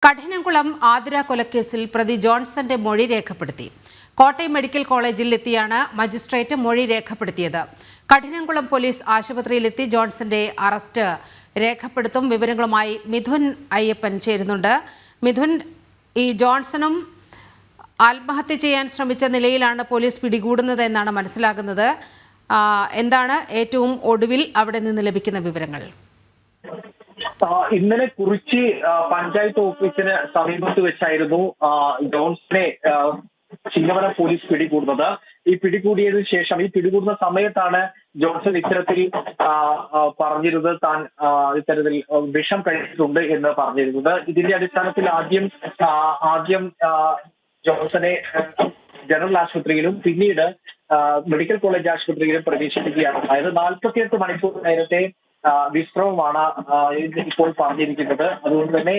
കഠിനംകുളം ആതിര കൊലക്കേസിൽ പ്രതി ജോൺസന്റെ മൊഴി രേഖപ്പെടുത്തി. കോട്ടയം മെഡിക്കൽ കോളേജിൽ എത്തിയാണ് മജിസ്ട്രേറ്റ് മൊഴി രേഖപ്പെടുത്തിയത്. കഠിനംകുളം പോലീസ് ആശുപത്രിയിലെത്തി ജോൺസന്റെ അറസ്റ്റ് രേഖപ്പെടുത്തും. വിവരങ്ങളുമായി മിഥുൻ അയ്യപ്പൻ ചേരുന്നുണ്ട്. മിഥുൻ, ഈ ജോൺസണും ആത്മഹത്യ ചെയ്യാൻ ശ്രമിച്ച നിലയിലാണ് പോലീസ് പിടികൂടുന്നത് എന്നാണ് മനസ്സിലാകുന്നത്. എന്താണ് ഏറ്റവും ഒടുവിൽ അവിടെ നിന്ന് ലഭിക്കുന്ന വിവരങ്ങൾ? ഇന്നലെ കുറിച്ചി പഞ്ചായത്ത് ഓഫീസിന് സമീപത്ത് വെച്ചായിരുന്നു ജോൺസനെ ചിങ്ങവനം പോലീസ് പിടികൂടുന്നത്. ഈ പിടികൂടിയതിനു ശേഷം, ഈ പിടികൂടുന്ന സമയത്താണ് ജോൺസൺ ഇത്തരത്തിൽ പറഞ്ഞിരുന്നത് താൻ ഇത്തരത്തിൽ വിഷം കഴിച്ചിട്ടുണ്ട് എന്ന് പറഞ്ഞിരുന്നത്. ഇതിന്റെ അടിസ്ഥാനത്തിൽ ആദ്യം ജോൺസനെ ജനറൽ ആശുപത്രിയിലും പിന്നീട് മെഡിക്കൽ കോളേജ് ആശുപത്രിയിലും പ്രവേശിപ്പിക്കുകയാണ്. അതായത് 48 മണിക്കൂർ നേരത്തെ വിശ്രമമാണ് ഇപ്പോൾ പറഞ്ഞിരിക്കുന്നത്. അതുകൊണ്ട് തന്നെ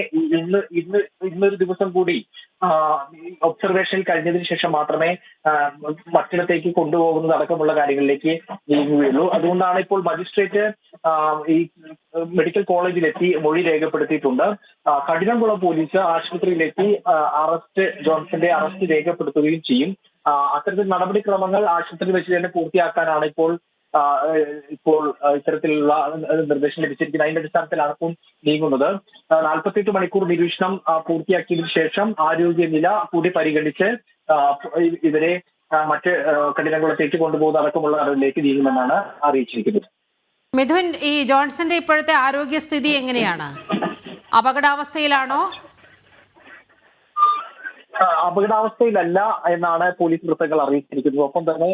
ഇന്നൊരു ദിവസം കൂടി ഒബ്സർവേഷനിൽ കഴിഞ്ഞതിന് ശേഷം മാത്രമേ മറ്റിടത്തേക്ക് കൊണ്ടുപോകുന്നത് അടക്കമുള്ള കാര്യങ്ങളിലേക്ക് നീങ്ങുകയുള്ളൂ. അതുകൊണ്ടാണ് ഇപ്പോൾ മജിസ്ട്രേറ്റ് ഈ മെഡിക്കൽ കോളേജിലെത്തി മൊഴി രേഖപ്പെടുത്തിയിട്ടുണ്ട്. കഠിനംകുളം പോലീസ് ആശുപത്രിയിലെത്തി ജോൺസന്റെ അറസ്റ്റ് രേഖപ്പെടുത്തുകയും ചെയ്യും. അത്തരത്തിൽ നടപടിക്രമങ്ങൾ ആശുപത്രിയിൽ വെച്ച് തന്നെ പൂർത്തിയാക്കാനാണ് ഇപ്പോൾ ഇത്തരത്തിലുള്ള നിർദ്ദേശം ലഭിച്ചിരിക്കുന്നത്. അതിന്റെ അടിസ്ഥാനത്തിലാണ് ഇപ്പോൾ നീങ്ങുന്നത്. 48 മണിക്കൂർ നിരീക്ഷണം പൂർത്തിയാക്കിയതിനു ശേഷം ആരോഗ്യനില കൂടി പരിഗണിച്ച് ഇവരെ മറ്റ് കഠിനംകുളത്തേക്ക് കൊണ്ടുപോകുന്ന അടക്കമുള്ള നടപടിയിലേക്ക് നീങ്ങുമെന്നാണ് അറിയിച്ചിരിക്കുന്നത്. മിഥുൻ, ഈ ജോൺസന്റെ ഇപ്പോഴത്തെ ആരോഗ്യസ്ഥിതി എങ്ങനെയാണ്? അപകടാവസ്ഥയിലാണോ? അപകടാവസ്ഥയിലല്ല എന്നാണ് പോലീസ് വൃത്തങ്ങൾ അറിയിച്ചിരിക്കുന്നത്. ഒപ്പം തന്നെ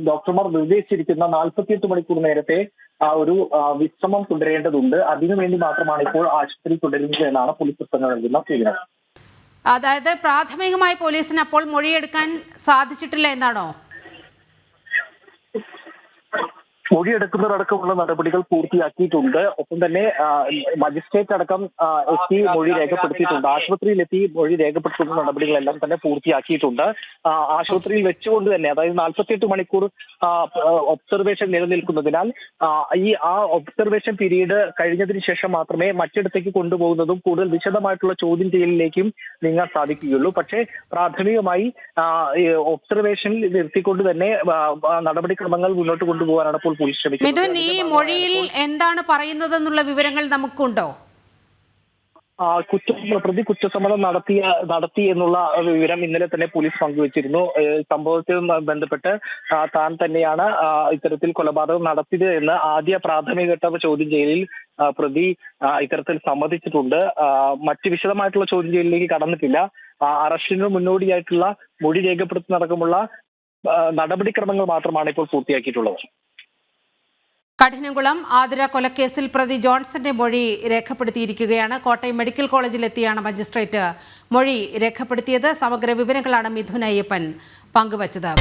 ഡോക്ടർമാർ നിർദ്ദേശിച്ചിരിക്കുന്ന 48 മണിക്കൂർ നേരത്തെ ഒരു വിശ്രമം തുടരേണ്ടതുണ്ട്. അതിനുവേണ്ടി മാത്രമാണ് ഇപ്പോൾ ആശുപത്രി തുടരുന്നത് എന്നാണ് പോലീസ് വൃത്തങ്ങൾ നൽകുന്ന വിവരം. അതായത് പ്രാഥമികമായി പോലീസിന് അപ്പോൾ മൊഴിയെടുക്കാൻ സാധിച്ചിട്ടില്ല എന്നാണോ? മൊഴിയെടുക്കുന്നതടക്കമുള്ള നടപടികൾ പൂർത്തിയാക്കിയിട്ടുണ്ട്. ഒപ്പം തന്നെ മജിസ്ട്രേറ്റ് അടക്കം എത്തി മൊഴി രേഖപ്പെടുത്തിയിട്ടുണ്ട്. ആശുപത്രിയിലെത്തി മൊഴി രേഖപ്പെടുത്തുന്ന നടപടികളെല്ലാം തന്നെ പൂർത്തിയാക്കിയിട്ടുണ്ട്. ആശുപത്രിയിൽ വെച്ചുകൊണ്ട് തന്നെ, അതായത് 48 മണിക്കൂർ ഒബ്സർവേഷൻ നിലനിൽക്കുന്നതിനാൽ ആ ഒബ്സർവേഷൻ പീരീഡ് കഴിഞ്ഞതിന് ശേഷം മാത്രമേ മറ്റിടത്തേക്ക് കൊണ്ടുപോകുന്നതും കൂടുതൽ വിശദമായിട്ടുള്ള ചോദ്യം ചെയ്യലിലേക്കും നീങ്ങാൻ സാധിക്കുകയുള്ളൂ. പക്ഷേ പ്രാഥമികമായി ഒബ്സർവേഷനിൽ നിർത്തിക്കൊണ്ട് തന്നെ നടപടിക്രമങ്ങൾ മുന്നോട്ട് കൊണ്ടുപോകാനാണ് ഇപ്പോൾ പോലീസ് ശ്രമിക്കുന്നത്. മിഥുൻ, ഈ മൊഴിയിൽ എന്താണ് പറയുന്നതെന്നുള്ള വിവരങ്ങൾ നമുക്കുണ്ടോ? പ്രതി കുറ്റസമ്മതം നടത്തി എന്നുള്ള വിവരം ഇന്നലെ തന്നെ പോലീസ് പങ്കുവച്ചിരുന്നു. സംഭവവുമായി ബന്ധപ്പെട്ട് താൻ തന്നെയാണ് ഇത്തരത്തിൽ കൊലപാതകം നടത്തിയത് എന്ന് ആദ്യ പ്രാഥമിക ചോദ്യം ചെയ്യലിൽ പ്രതി ഇത്തരത്തിൽ സമ്മതിച്ചിട്ടുണ്ട്. മറ്റ് വിശദമായിട്ടുള്ള ചോദ്യം ചെയ്യലിലേക്ക് കടന്നിട്ടില്ല. അറസ്റ്റിന് മുന്നോടിയായിട്ടുള്ള മൊഴി രേഖപ്പെടുത്തുന്നതടക്കമുള്ള നടപടിക്രമങ്ങൾ മാത്രമാണ് ഇപ്പോൾ പൂർത്തിയാക്കിയിട്ടുള്ളത്. കഠിനംകുളം ആതിര കൊലക്കേസിൽ പ്രതി ജോൺസന്റെ മൊഴി രേഖപ്പെടുത്തിയിരിക്കുകയാണ്. കോട്ടയം മെഡിക്കൽ കോളേജിലെത്തിയാണ് മജിസ്ട്രേറ്റ് മൊഴി രേഖപ്പെടുത്തിയത്. സമഗ്ര വിവരങ്ങളാണ് മിഥുൻ അയ്യപ്പൻ പങ്കുവച്ചത്.